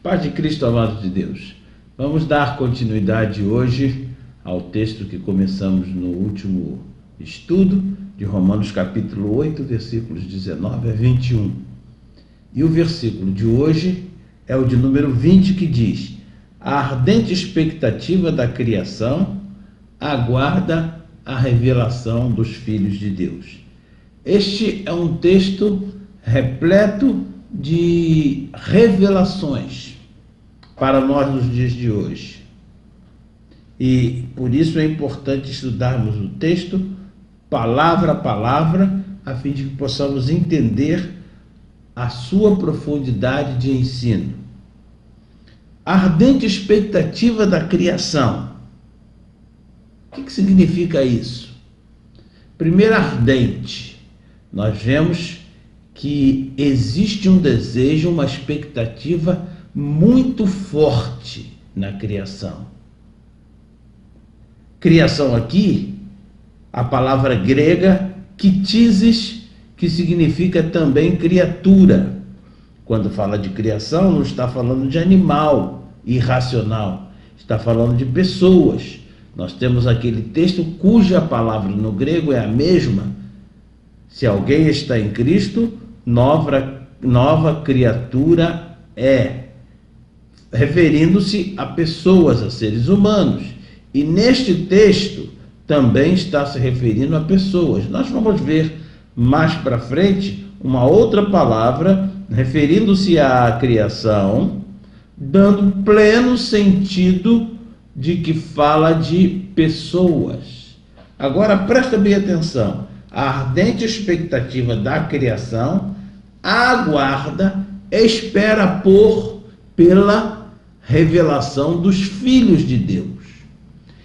Paz de Cristo, amados de Deus. Vamos dar continuidade hoje ao texto que começamos no último estudo, de Romanos capítulo 8, versículos 19 a 21. E o versículo de hoje é o de número 20, que diz: a ardente expectativa da criação aguarda a revelação dos filhos de Deus. Este é um texto repleto de revelações para nós nos dias de hoje. E por isso é importante estudarmos o texto palavra a palavra, a fim de que possamos entender a sua profundidade de ensino. A ardente expectativa da criação. O que significa isso? Primeiro, ardente. Nós vemos que existe um desejo, uma expectativa muito forte na criação. Criação aqui, a palavra grega ktisis, que significa também criatura. Quando fala de criação, não está falando de animal irracional, está falando de pessoas. Nós temos aquele texto cuja palavra no grego é a mesma. Se alguém está em Cristo, nova criatura é, referindo-se a pessoas, a seres humanos. E neste texto também está se referindo a pessoas. Nós vamos ver mais para frente uma outra palavra referindo-se à criação, dando pleno sentido de que fala de pessoas. Agora presta bem atenção. A ardente expectativa da criação aguarda, espera pela revelação dos filhos de Deus.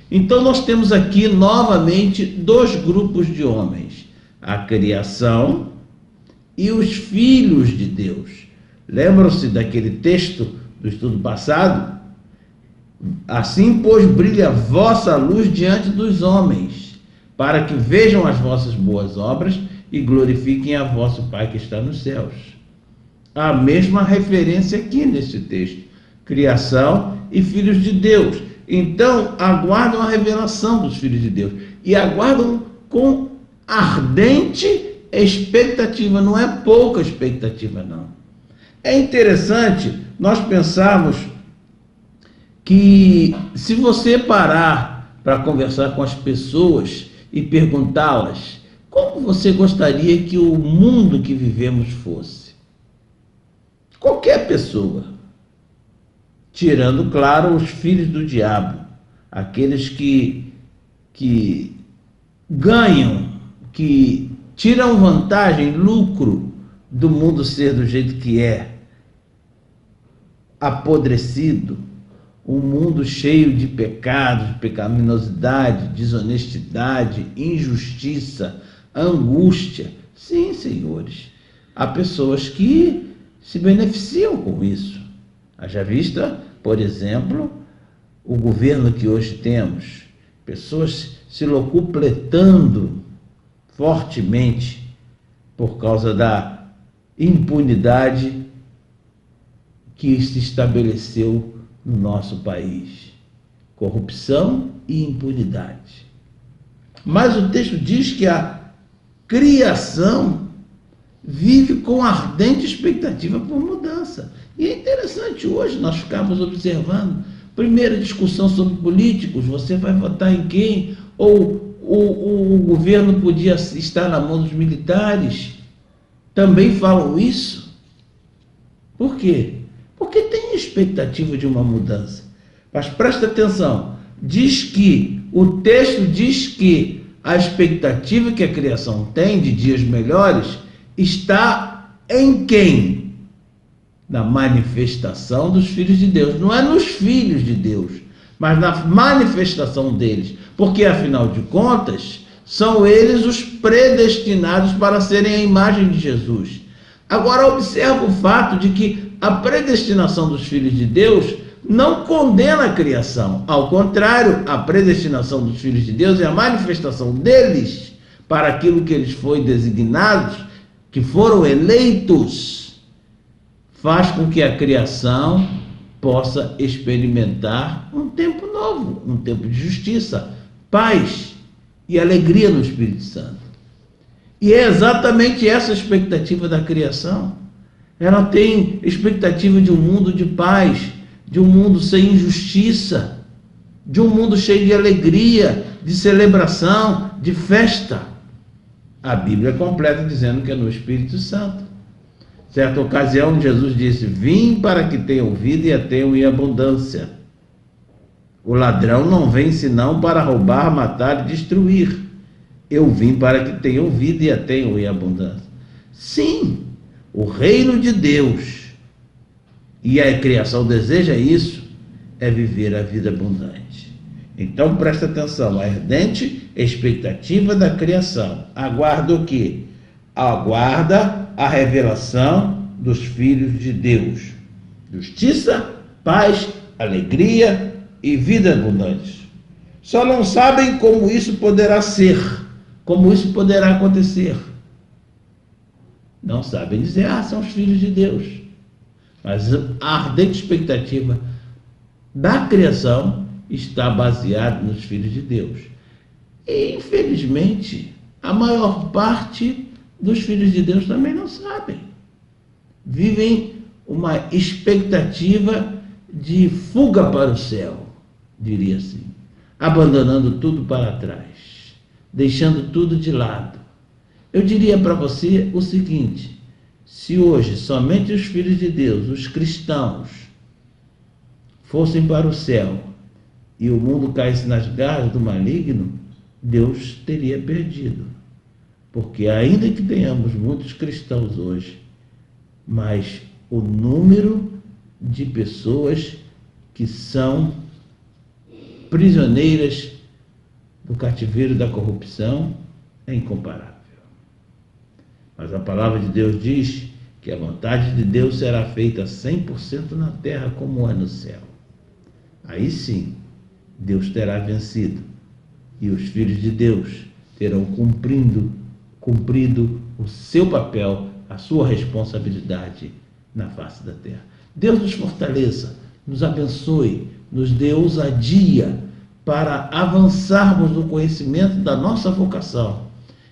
Então nós temos aqui novamente dois grupos de homens: a criação e os filhos de Deus. Lembram-se daquele texto do estudo passado? Assim, pois, brilha a vossa luz diante dos homens, para que vejam as vossas boas obras e glorifiquem a vosso Pai que está nos céus. A mesma referência aqui nesse texto: criação e filhos de Deus. Então, aguardam a revelação dos filhos de Deus. E aguardam com ardente expectativa. Não é pouca expectativa, não. É interessante nós pensarmos que, se você parar para conversar com as pessoas e perguntá-las como você gostaria que o mundo que vivemos fosse, qualquer pessoa, tirando, claro, os filhos do diabo, aqueles que ganham, que tiram vantagem, lucro do mundo ser do jeito que é, apodrecido, um mundo cheio de pecados, pecaminosidade, desonestidade, injustiça, angústia. Sim, senhores, há pessoas que se beneficiam com isso. Haja vista, por exemplo, o governo que hoje temos, pessoas se locupletando fortemente por causa da impunidade que se estabeleceu no nosso país. Corrupção e impunidade. Mas o texto diz que a criação vive com ardente expectativa por mudança. E é interessante hoje nós ficarmos observando. Primeira discussão sobre políticos: você vai votar em quem? Ou o governo podia estar na mão dos militares? Também falam isso. Por quê? Porque tem expectativa de uma mudança. Mas presta atenção, o texto diz que a expectativa que a criação tem de dias melhores está em quem? Na manifestação dos filhos de Deus. Não é nos filhos de Deus, mas na manifestação deles. Porque, afinal de contas, são eles os predestinados para serem a imagem de Jesus. Agora, observa o fato de que a predestinação dos filhos de Deus não condena a criação. Ao contrário, a predestinação dos filhos de Deus é a manifestação deles para aquilo que eles foram designados, que foram eleitos, faz com que a criação possa experimentar um tempo novo, um tempo de justiça, paz e alegria no Espírito Santo. E é exatamente essa a expectativa da criação. Ela tem expectativa de um mundo de paz, de um mundo sem injustiça, de um mundo cheio de alegria, de celebração, de festa. A Bíblia completa dizendo que é no Espírito Santo. Certa ocasião, Jesus disse: vim para que tenham vida e a tenham em abundância. O ladrão não vem senão para roubar, matar e destruir. Eu vim para que tenham vida e a tenham em abundância. Sim, o reino de Deus e a criação deseja isso, é viver a vida abundante. Então presta atenção, a ardente expectativa da criação aguarda o quê? Aguarda a revelação dos filhos de Deus. Justiça, paz, alegria e vida abundante. Só não sabem como isso poderá ser, como isso poderá acontecer. Não sabem dizer, são os filhos de Deus. Mas a ardente expectativa da criação está baseada nos filhos de Deus. E, infelizmente, a maior parte dos filhos de Deus também não sabem. Vivem uma expectativa de fuga para o céu, diria assim, abandonando tudo para trás, deixando tudo de lado. Eu diria para você o seguinte: se hoje somente os filhos de Deus, os cristãos, fossem para o céu e o mundo caísse nas garras do maligno, Deus teria perdido. Porque ainda que tenhamos muitos cristãos hoje, mas o número de pessoas que são prisioneiras do cativeiro da corrupção é incomparável. Mas a palavra de Deus diz que a vontade de Deus será feita 100% na terra como é no céu. Aí sim, Deus terá vencido e os filhos de Deus terão cumprido o seu papel, a sua responsabilidade na face da terra. Deus nos fortaleça, nos abençoe, nos dê ousadia para avançarmos no conhecimento da nossa vocação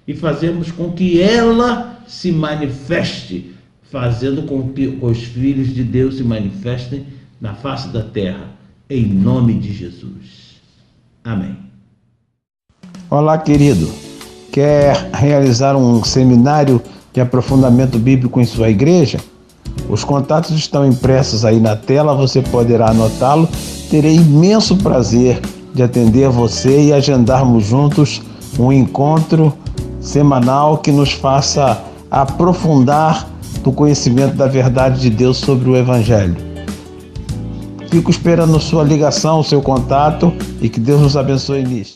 e fazermos com que ela se manifeste, fazendo com que os filhos de Deus se manifestem na face da terra, em nome de Jesus. Amém. Olá, querido. Quer realizar um seminário de aprofundamento bíblico em sua igreja? Os contatos estão impressos aí na tela, você poderá anotá-lo. Terei imenso prazer de atender você e agendarmos juntos um encontro semanal que nos faça aprofundar do conhecimento da verdade de Deus sobre o Evangelho. Fico esperando sua ligação, seu contato, e que Deus nos abençoe nisso.